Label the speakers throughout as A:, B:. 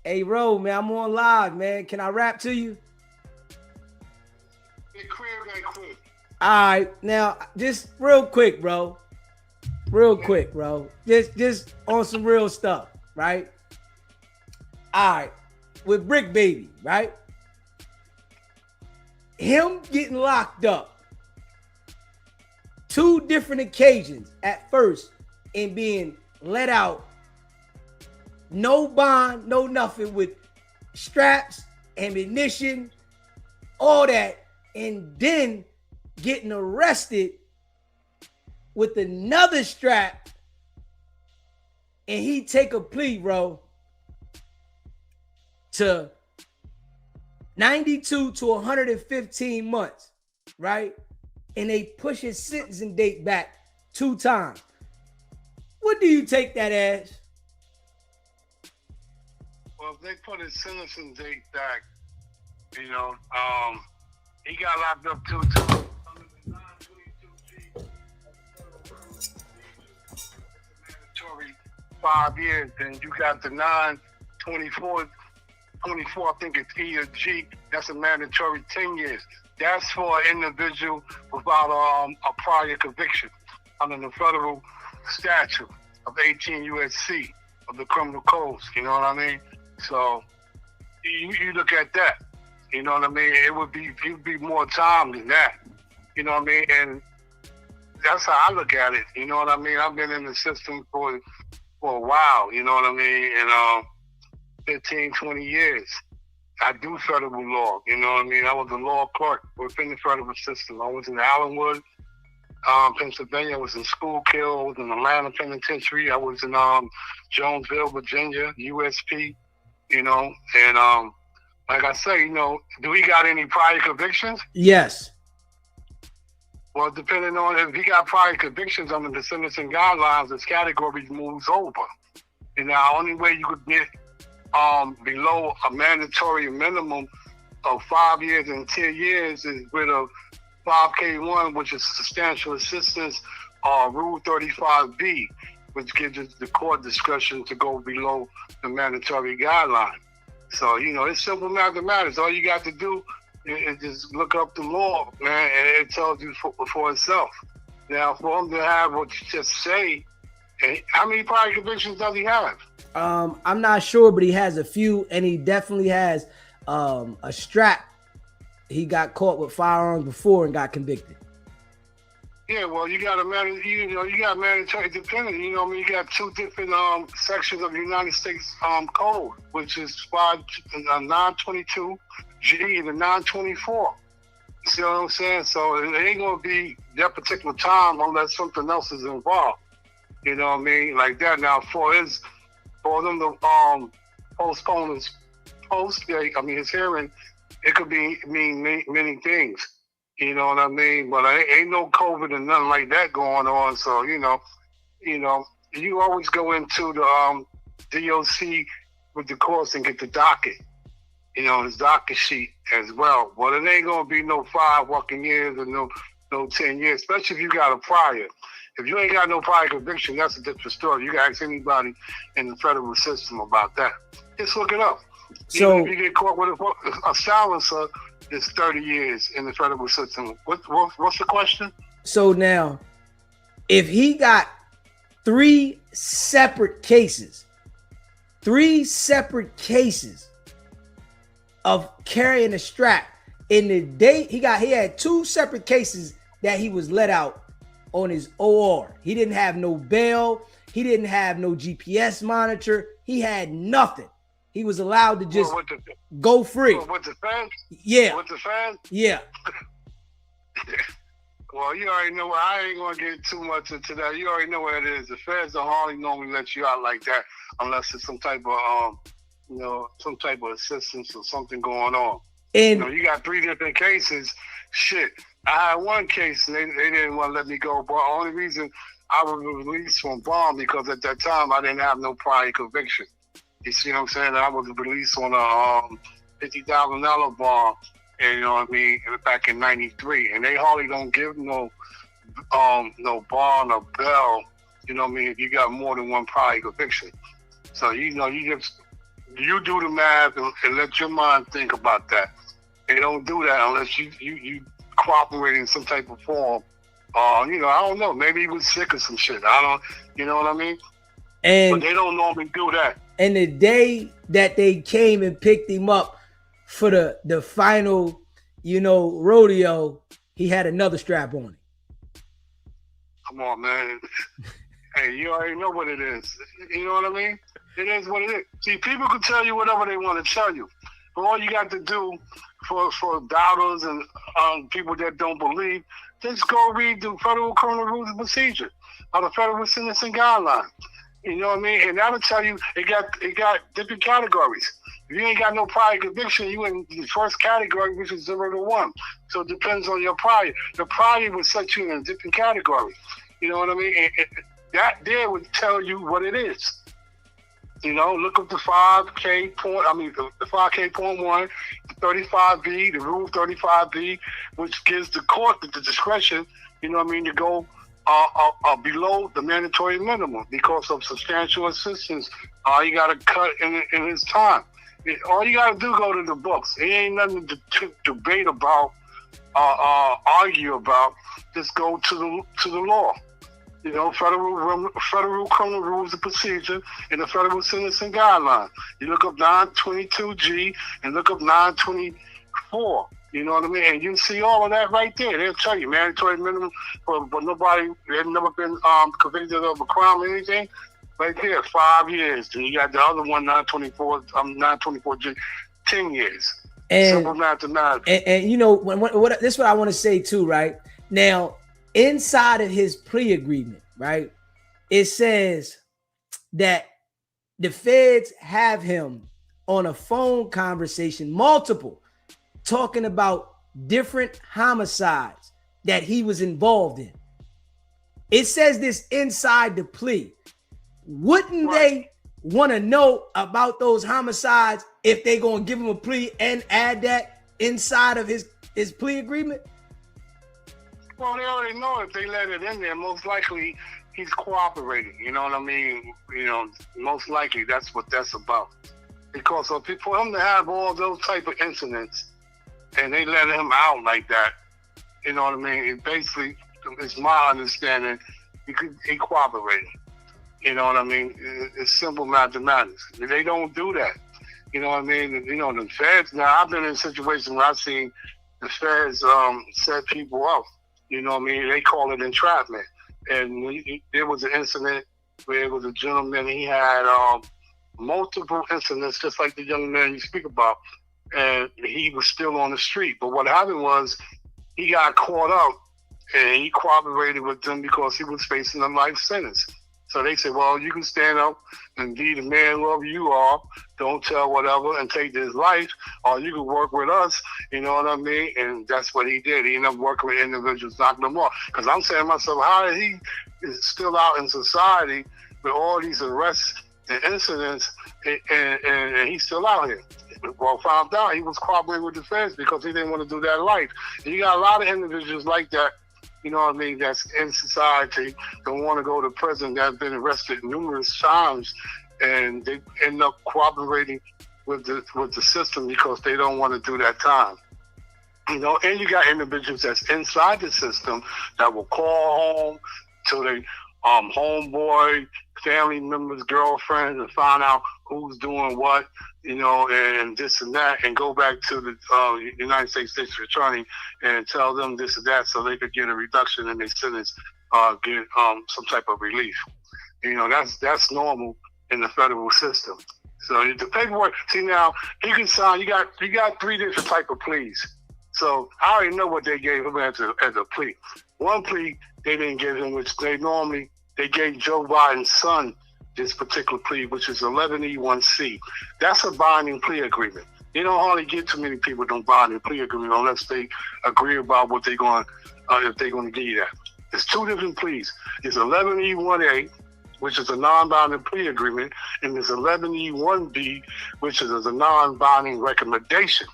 A: Hey, Ro, man, I'm on live, man. Can I rap to you?
B: Quick.
A: All right, now just real quick, bro. Real quick, bro. Just on some real stuff, right? All right, with Bric Baby, right? Him getting locked up, 2 different occasions at first, and being let out, no bond, no nothing, with straps, ammunition, all that, and then getting arrested with another strap, and he take a plea, bro, to 92 to 115 months, right? And they push his sentencing date back 2 times. What do you take that as?
B: Well, if they put his sentencing date back, he got locked up 2 times. Under the 922G, mandatory 5 years. Then you got the 924, I think it's E or G. That's a mandatory 10 years. That's for an individual without a prior conviction under the federal statute of 18 USC of the criminal codes. You know what I mean? So you look at that. You know what I mean? It would be more time than that. You know what I mean? And that's how I look at it. You know what I mean? I've been in the system for a while. You know what I mean? And 15, 20 years. I do federal law. You know what I mean? I was a law clerk within the federal system. I was in Allenwood, Pennsylvania. I was in Schuylkill. I was in Atlanta Penitentiary. I was in Jonesville, Virginia, USP. You know, and like I say, do he got any prior convictions?
A: Yes.
B: Well, depending on if he got prior convictions under the sentencing guidelines, this category moves over. And the only way you could get below a mandatory minimum of 5 years and 10 years is with a 5K1, which is substantial assistance, Rule 35B, which gives the court discretion to go below the mandatory guideline. So, it's simple mathematics. All you got to do is just look up the law, man, and it tells you for itself. Now, for him to have what you just say, how many prior convictions does he have?
A: I'm not sure, but he has a few, and he definitely has a strap. He got caught with firearms before and got convicted.
B: Yeah, well, you got mandatory dependent. You got 2 different sections of the United States Code, which is 922G and the 924. You see what I'm saying? So it ain't gonna be that particular time unless something else is involved. You know what I mean? Like that. Now for them to postpone his his hearing, it could mean many things. You know what I mean? But ain't no COVID and nothing like that going on. So, you always go into the DOC with the courts and get the docket, his docket sheet as well. But it ain't going to be no 5 working years or no 10 years, especially if you got a prior. If you ain't got no prior conviction, that's a different story. You can ask anybody in the federal system about that. Just look it up.
A: So
B: even if you get caught with a silencer, it's 30 years in the federal system. What's the question?
A: So now, if he got 3 separate cases of carrying a strap, in the day he had 2 separate cases that he was let out on his OR. He didn't have no bail. He didn't have no GPS monitor. He had nothing. He was allowed to just go free.
B: With the fans?
A: Yeah.
B: With the fans?
A: Yeah.
B: Well, you already know. I ain't gonna get too much into that. You already know what it is. The feds don't hardly normally let you out like that unless it's some type of assistance or something going on.
A: And
B: you got 3 different cases. Shit, I had 1 case and they didn't want to let me go. But the only reason I was released from bond because at that time I didn't have no prior conviction. You see what I'm saying? I was released on a $50,000 bond, and you know what I mean, back in '93. And they hardly don't give no bond or bail. You know what I mean? If you got more than 1 prior conviction, so you just you do the math and let your mind think about that. They don't do that unless you cooperate in some type of form. I don't know. Maybe he was sick or some shit. You know what I mean? But they don't normally do that.
A: And the day that they came and picked him up for the final, rodeo, he had another strap on him.
B: Come on, man. Hey, you already know what it is. You know what I mean? It is what it is. See, people can tell you whatever they want to tell you. But all you got to do for doubters and people that don't believe, just go read the Federal Criminal Rules and Procedure or the Federal Sentencing Guidelines. You know what I mean? And that'll tell you it got different categories. If you ain't got no prior conviction, you in the first category, which is 0 to 1. So it depends on your prior. The prior would set you in a different category. You know what I mean? That there would tell you what it is. Look up the 5K point. The 5K.1, the 35B, the Rule 35B, which gives the court the discretion. You know what I mean, to go below the mandatory minimum because of substantial assistance. You got to cut in his time. All you got to do go to the books. It ain't nothing to debate about, argue about. Just go to the law. Federal Criminal Rules and Procedure and the Federal Sentencing Guidelines. You look up 922G and look up 924. You know what I mean? And you see all of that right there. They'll tell you mandatory minimum but nobody has never been convicted of a crime or anything. Right there, 5 years. And you got the other one, 924G, 10 years.
A: And,
B: simple mathematics.
A: And what this is what I want to say too, right? Now, inside of his plea agreement, right, it says that the feds have him on a phone conversation, multiple, talking about different homicides that he was involved in. It says this inside the plea. Wouldn't they want to know about those homicides if they going to give him a plea and add that inside of his plea agreement?
B: Well, they already know if they let it in there, most likely he's cooperating. You know what I mean? Most likely that's what that's about. Because for him to have all those type of incidents and they let him out like that, you know what I mean? It basically, it's my understanding, he cooperating. You know what I mean? It's simple mathematics. They don't do that. You know what I mean? The feds, now I've been in situations where I've seen the feds set people up. You know what I mean? They call it entrapment. And there was an incident where it was a gentleman, he had multiple incidents, just like the young man you speak about, and he was still on the street. But what happened was he got caught up and he cooperated with them because he was facing a life sentence. So they said, well, you can stand up and be the man whoever you are, don't tell whatever, and take this life, or you can work with us, you know what I mean? And that's what he did. He ended up working with individuals, knocking them off. Because I'm saying to myself, how is he still out in society with all these arrests and incidents, and he's still out here? Well, found out he was cooperating with the feds because he didn't want to do that life. And you got a lot of individuals like that, you know what I mean, that's in society, don't want to go to prison, that have been arrested numerous times, and they end up cooperating with the system because they don't want to do that time. And you got individuals that's inside the system that will call home to their homeboy, family members, girlfriends, and find out who's doing what, and this and that, and go back to the United States District Attorney and tell them this and that so they could get a reduction in their sentence, get some type of relief. That's normal in the federal system. So the paperwork, see now, he can sign, you got 3 different type of pleas. So I already know what they gave him as a plea. One plea they didn't give him, which they gave Joe Biden's son this particular plea, which is 11E1C. That's a binding plea agreement. You don't hardly get too many people don't bind a plea agreement unless they agree about what they're going, if they're going to give you that. It's 2 different pleas. It's 11E1A, which is a non-binding plea agreement, and there's 11E1B, which is a non-binding recommendation.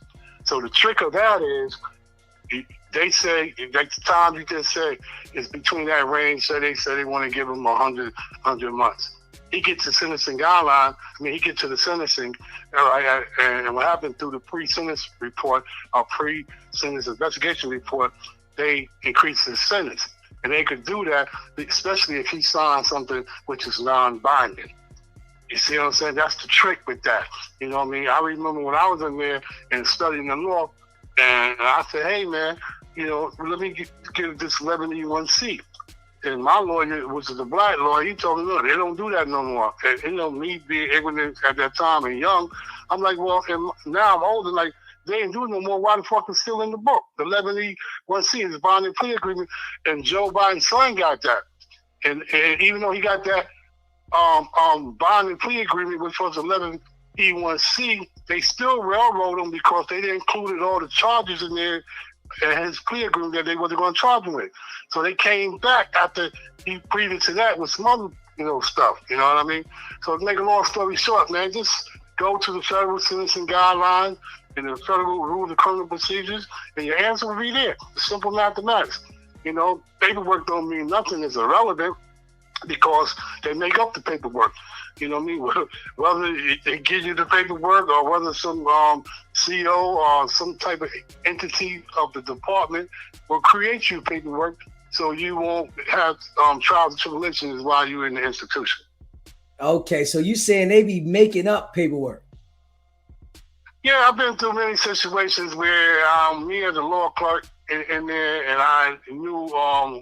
B: So the trick of that is, they say, like the time you just said, is between that range. So they say they want to give them 100 months. he gets the sentencing guideline. He gets to the sentencing, and what happened through the pre-sentence report or pre-sentence investigation report, they increase his sentence. And they could do that, especially if he signed something which is non-binding. You see what I'm saying? That's the trick with that. You know what I mean? I remember when I was in there and studying the law, and I said, hey, man, let me get this 11E1C. And my lawyer, which is a black lawyer, he told me, look, they don't do that no more. And, me being ignorant at that time and young, I'm like, well, and now I'm older, like, they ain't doing no more. Why the fuck is still in the book? The 11E1C is binding plea agreement, and Joe Biden's son got that. And even though he got that binding plea agreement, which was 11E1C, they still railroad him because they didn't include all the charges in there and his plea agreement that they wasn't going to charge him with. So they came back after he pleaded to that with some other, stuff. You know what I mean? So to make a long story short, man, just go to the federal sentencing guidelines and the federal rules of criminal procedures, and your answer will be there. Simple mathematics. Paperwork don't mean nothing. It's irrelevant because they make up the paperwork. You know what I mean? Whether they give you the paperwork or whether some CEO or some type of entity of the department will create you paperwork so you won't have trials and tribulations while you're in the institution.
A: Okay, so you saying they be making up paperwork?
B: Yeah, I've been through many situations where me as a law clerk in there, and I knew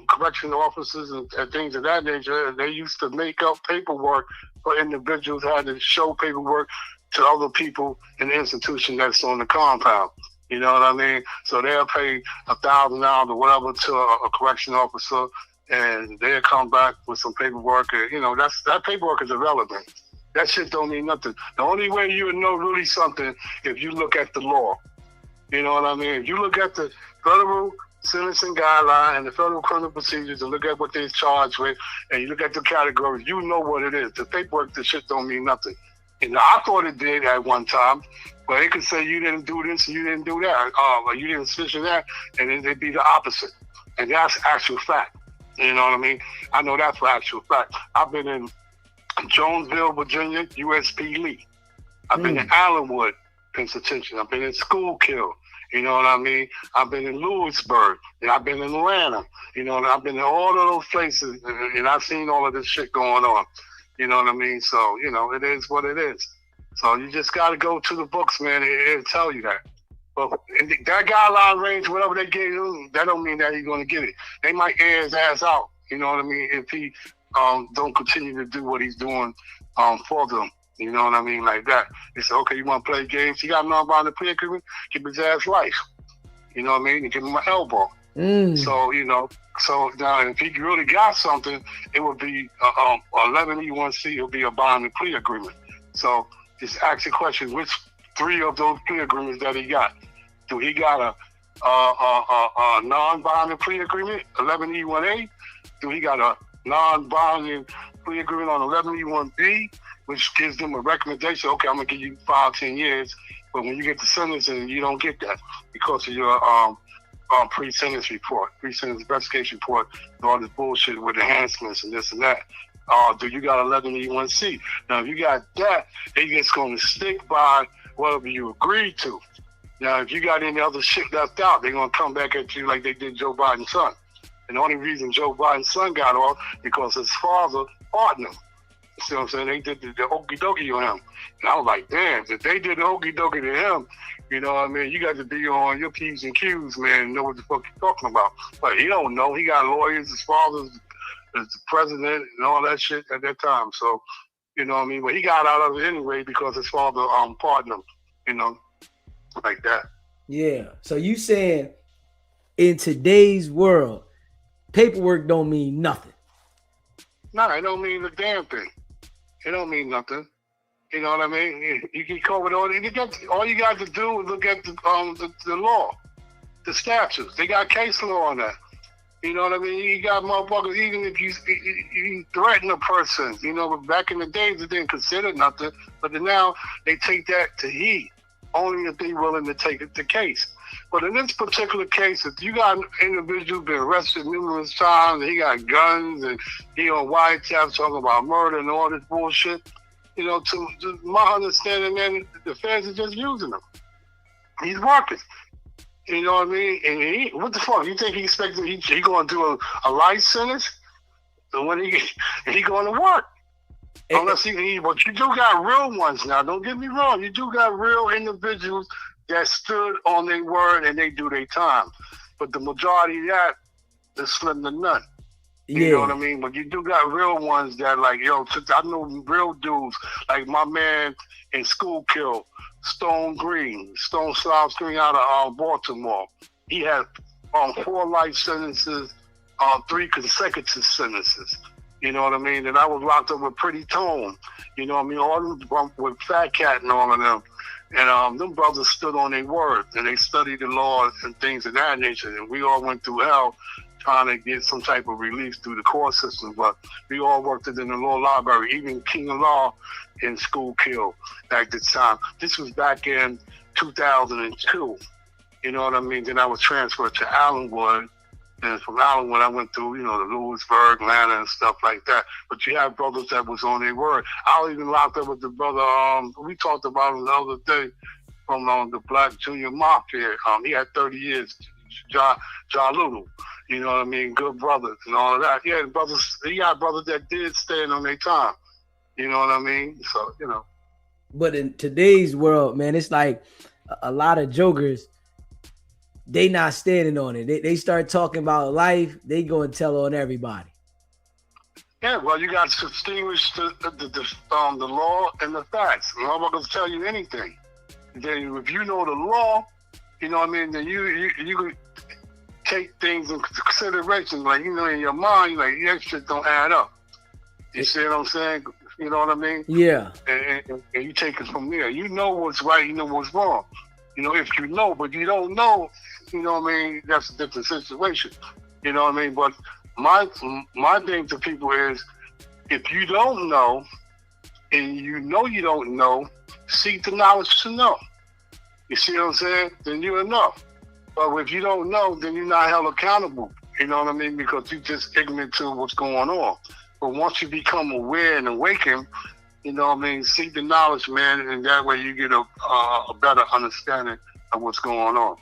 B: correctional officers and things of that nature. They used to make up paperwork for individuals, had to show paperwork to other people in the institution that's on the compound. You know what I mean? So they'll pay $1,000 or whatever to a correction officer, and they'll come back with some paperwork. And, that paperwork is irrelevant. That shit don't mean nothing. The only way you would know really something if you look at the law. You know what I mean? If you look at the federal sentencing guideline and the federal criminal procedures and look at what they're charged with, and you look at the categories, you know what it is. The paperwork, the shit don't mean nothing. And I thought it did at one time, but they could say you didn't do this and you didn't do that, or you didn't suspicion that, and then it'd be the opposite. And that's actual fact. You know what I mean? I know that's for actual fact. I've been in Jonesville, Virginia, USP Lee. I've been in Allenwood Penitentiary. I've been in Schuylkill. You know what I mean? I've been in Lewisburg, and I've been in Atlanta. And I've been in all of those places, and I've seen all of this shit going on. You know what I mean? So, it is what it is. So you just got to go to the books, man, and it'll tell you that. But that guideline range, whatever they give you, that don't mean that he's going to get it. They might air his ass out, you know what I mean, if he don't continue to do what he's doing for them. You know what I mean? Like that. They say, okay, you want to play games? He got non-binding plea agreement, give his ass life. You know what I mean? And give him an elbow. So, so now if he really got something, it would be 11E1C, it would be a binding plea agreement. So just ask the question, which three of those plea agreements that he got? Do he got a non-binding plea agreement, 11E1A? Do he got a non-binding plea agreement on 11E1B, which gives them a recommendation, okay, I'm going to give you 5-10 years, but when you get the sentencing, you don't get that because of your pre-sentence report, pre-sentence investigation report, and all this bullshit with enhancements and this and that. Do you got 11E1C? Now, if you got that, they just going to stick by whatever you agreed to. Now, if you got any other shit left out, they're going to come back at you like they did Joe Biden's son. And the only reason Joe Biden's son got off because his father pardoned him. You see what I'm saying? They did the okie dokie on him. And I was like, damn, if they did the okie dokie to him, you know what I mean? You got to be on your P's and Q's, man, and know what the fuck you're talking about. But he don't know. He got lawyers. His father's the president and all that shit at that time. So, you know what I mean? But he got out of it anyway because his father pardoned him, like that.
A: Yeah. So you saying in today's world, paperwork don't mean nothing?
B: No, it don't mean a damn thing. It don't mean nothing. You know what I mean? You can cover all you got to do is look at the law, the statutes. They got case law on that. You know what I mean? You got motherfuckers, even if you threaten a person, but back in the days it didn't consider nothing, but now they take that to heed, only if they're willing to take the case. But in this particular case, if you got an individual been arrested numerous times, and he got guns, and he on wiretap talking about murder and all this bullshit, to my understanding, man, the feds are just using him. He's working. You know what I mean? And what the fuck? You think he expected he going to do a life sentence? So when he going to work? Unless but you do got real ones now. Don't get me wrong. You do got real individuals that stood on their word and they do their time. But the majority of that is slim to none. You know what I mean? But you do got real ones that like, I know real dudes, like my man in Schuylkill, Stone Slouch Green out of Baltimore. He had 4 life sentences, 3 consecutive sentences. You know what I mean? And I was locked up with Pretty Tone. You know what I mean? All them with Fat Cat and all of them. And them brothers stood on their word and they studied the law and things of that nature. And we all went through hell trying to get some type of release through the court system. But we all worked it in the law library, even King of Law in Schuylkill at the time. This was back in 2002. You know what I mean? Then I was transferred to Allenwood. And from Allenwood, I went through, the Lewisburg, Atlanta, and stuff like that. But you have brothers that was on their word. I was even locked up with the brother, we talked about him the other day, from the Black Junior Mafia. He had 30 years, Ja Lulu. You know what I mean? Good brothers and all of that. Yeah, he got brothers that did stand on their time. You know what I mean? So,
A: But in today's world, man, it's like a lot of jokers, they not standing on it. They start talking about life, they go and tell on everybody.
B: Yeah, well, you got to distinguish the law and the facts. I'm not going to tell you anything. Then if you know the law, you know what I mean, then you can take things into consideration. Like, in your mind, like, that shit don't add up. You see what I'm saying? You know what I mean?
A: Yeah.
B: And you take it from there. You know what's right, you know what's wrong. If you know, but you don't know, you know what I mean, that's a different situation. You know what I mean? But my thing to people is, if you don't know, and you know you don't know, seek the knowledge to know. You see what I'm saying? Then you'll know. But if you don't know, then you're not held accountable. You know what I mean? Because you're just ignorant to what's going on. But once you become aware and awaken, you know what I mean, seek the knowledge, man, and that way you get a better understanding of what's going on.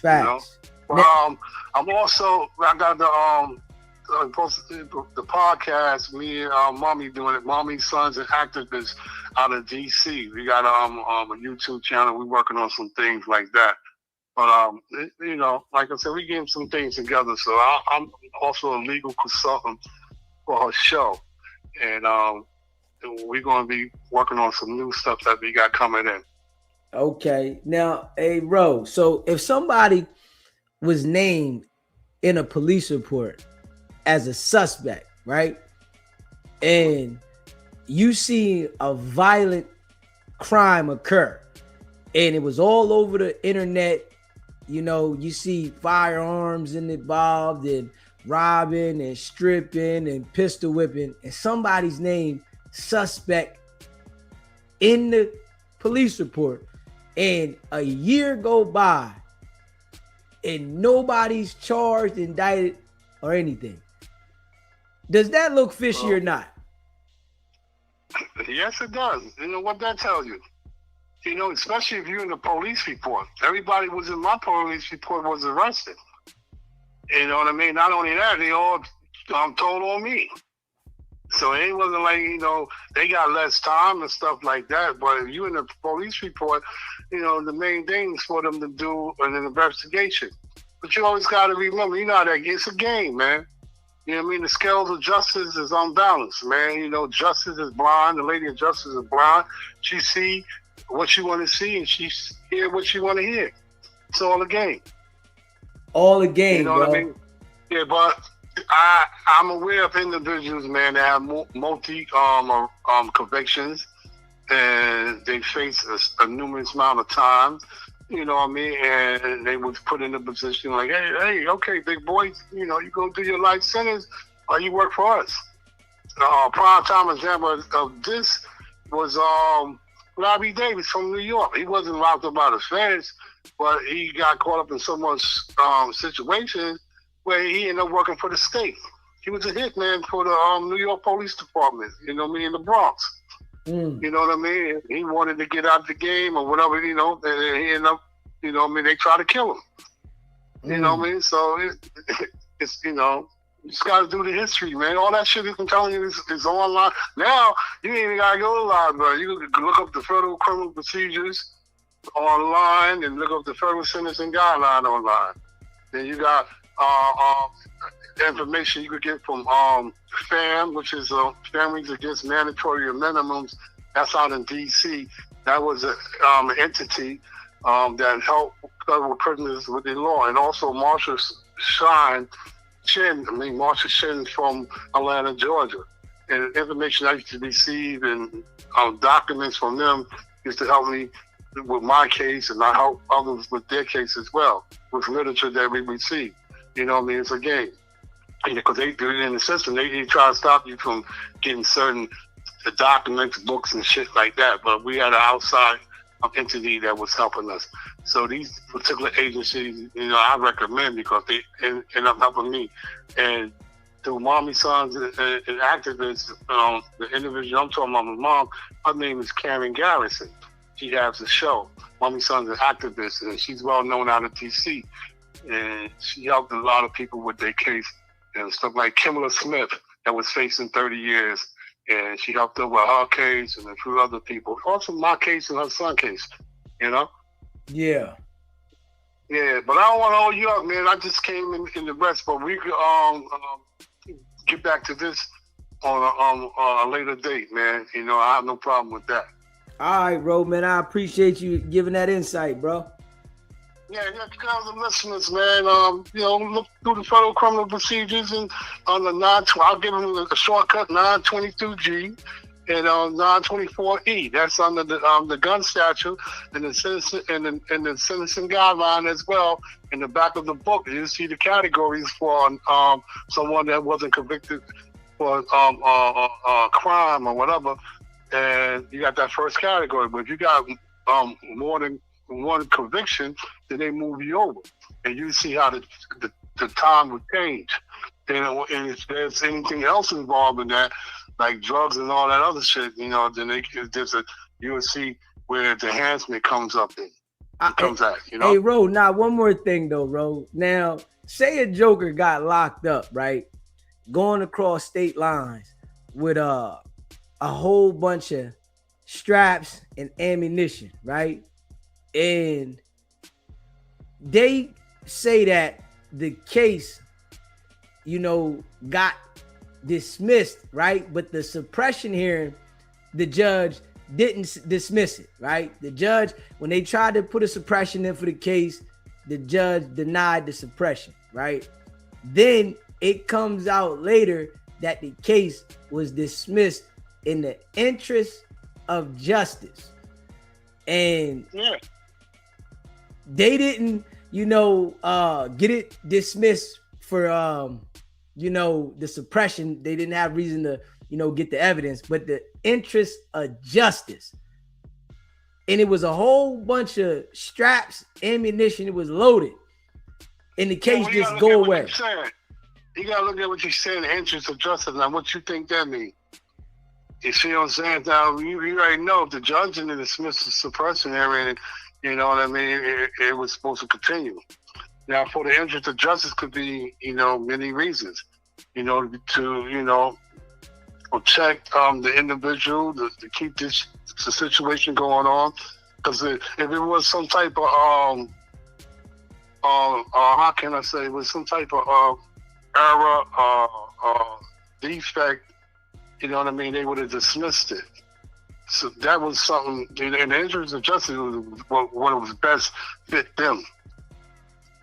A: Facts.
B: I'm also, I got the podcast, me and Mommy doing it, Mommy, Sons, and Activists out of D.C. We got a YouTube channel. We're working on some things like that. But, like I said, we getting some things together. So I'm also a legal consultant for her show. And we're going to be working on some new stuff that we got coming in.
A: Okay. Now, hey, Ro, so if somebody was named in a police report as a suspect, right? And you see a violent crime occur and it was all over the internet, you see firearms involved and robbing and stripping and pistol whipping, and somebody's named suspect in the police report, and a year go by and nobody's charged, indicted, or anything. Does that look fishy or not?
B: Yes, it does. You know what that tells you? Especially if you're in the police report. Everybody was in my police report was arrested. You know what I mean? Not only that, they all told on me. So it wasn't like, they got less time and stuff like that. But if you're in the police report, the main thing is for them to do an investigation. But you always got to remember, that it's a game, man. You know what I mean? The scales of justice is unbalanced, man. Justice is blind. The lady of justice is blind. She see what she want to see, and she hear what she want to hear. It's all a game.
A: All a game,
B: you know
A: bro.
B: What I mean? Yeah, but I'm aware of individuals, man, that have multi convictions, and they face a numerous amount of time. You know what I mean? And they was put in a position like, hey, okay, big boy, you go do your life sentence, or you work for us. Prime time example of this was Robbie Davis from New York. He wasn't locked up by the feds, but he got caught up in so much situations where he ended up working for the state. He was a hitman for the New York Police Department, you know what I mean, in the Bronx. You know what I mean? He wanted to get out of the game or whatever, you know, and he ended up, you know what I mean, they tried to kill him. You know what I mean? So it's you know, you just got to do the history, man. All that shit I'm telling you is online. Now, you ain't even got to go to the library. You can look up the federal criminal procedures online and look up the federal sentencing guideline online. Then you got information you could get from FAM, which is Families Against Mandatory Minimums. That's out in D.C. That was an entity that helped federal prisoners with the law. And also Marsha Shin from Atlanta, Georgia. And information I used to receive and documents from them used to help me with my case, and I help others with their case as well, with literature that we receive. You know what I mean? It's a game. Because they do it in the system. They try to stop you from getting certain documents, books, and shit like that. But we had an outside entity that was helping us. So these particular agencies, you know, I recommend because they end up helping me. And through Mommy Sons and activists, the individual I'm talking about, my mom, her name is Karen Garrison. She has a show, Mommy Sons and Activists, and she's well known out of DC. And she helped a lot of people with their case and stuff like Kimberly Smith that was facing 30 years. And she helped her with her case and a few other people. Also my case and her son's case, you know?
A: Yeah.
B: Yeah, but I don't want to hold you up, man. I just came in the rest, but we could get back to this on a later date, man. You know, I have no problem with that.
A: All right, bro, man. I appreciate you giving that insight, bro.
B: Yeah, because the listeners, man, you know, look through the federal criminal procedures and on the I'll give them a shortcut, 922G and 924E. That's under the gun statute and the sentencing guideline as well. In the back of the book, you see the categories for someone that wasn't convicted for a crime or whatever, and you got that first category. But if you got more than one conviction, then they move you over, and you see how the time would change. And if there's anything else involved in that, like drugs and all that other shit, you know, then you will see where the enhancement comes up in. Comes at, you know.
A: Hey, Ro, now one more thing though, Ro. Now, say a Joker got locked up, right? Going across state lines with a whole bunch of straps and ammunition, right? And they say that the case, you know, got dismissed, right? But the suppression hearing, the judge didn't dismiss it, right? The judge, when they tried to put a suppression in for the case, the judge denied the suppression, right? Then it comes out later that the case was dismissed in the interest of justice. And they didn't, you know, get it dismissed for, you know, the suppression. They didn't have reason to, you know, get the evidence, but the interest of justice. And it was a whole bunch of straps, ammunition. It was loaded. And the case just go away.
B: You got to look at what you're saying, the interest of justice. Now, what you think that means? You see what I'm saying? Now, you already know if the judge didn't dismiss the suppression hearing, you know what I mean, it was supposed to continue. Now, for the interest of justice could be, you know, many reasons, you know, to, you know, protect the individual, to keep the situation going on. Because if it was some type of, how can I say, it was some type of error, defect, you know what I mean, they would have dismissed it. So that was something, in the interest of justice, was what was best fit them.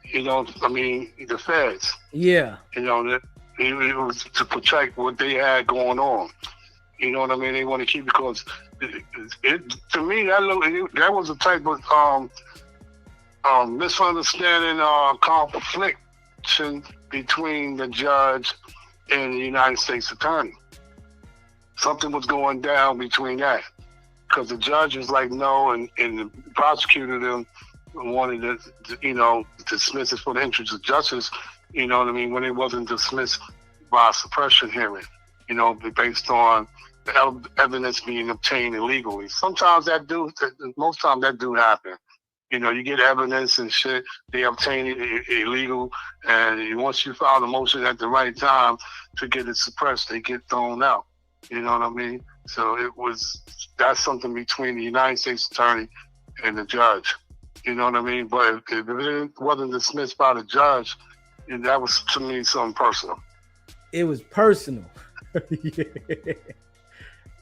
B: You know, I mean, the feds. Yeah. You know, it was to protect what they had going on. You know what I mean? They want to keep, because to me, that was a type of misunderstanding, confliction between the judge and the United States attorney. Something was going down between that. because the judge was like no, and the prosecutor them wanted to, you know, dismiss it for the interest of justice. You know what I mean? When it wasn't dismissed by a suppression hearing, you know, based on the evidence being obtained illegally. Sometimes most times that do happen. You know, you get evidence and shit, they obtain it illegal, and once you file the motion at the right time to get it suppressed, they get thrown out. You know what I mean? So that's something between the United States attorney and the judge. You know what I mean? But if it wasn't dismissed by the judge, and that was, to me, something personal.
A: It was personal. Yeah.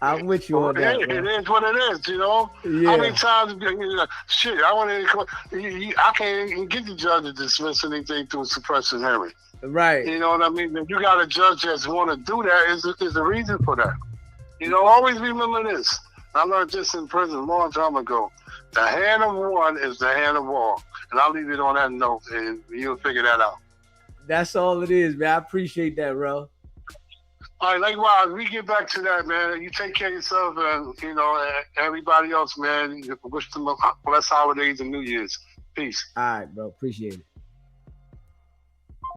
A: I'm with you on that.
B: It is what it is, you know.
A: Yeah.
B: How many times, shit, I can't even get the judge to dismiss anything through a suppression hearing.
A: Right.
B: You know what I mean? If you got a judge that's want to do that, is a reason for that. You know, always remember this. I learned this in prison a long time ago. The hand of one is the hand of all. And I'll leave it on that note, and you'll figure that out.
A: That's all it is, man. I appreciate that, bro.
B: All right, likewise, we get back to that, man. You take care of yourself and, you know, everybody else, man. Wish them blessed holidays and New Year's. Peace.
A: All right, bro. Appreciate it.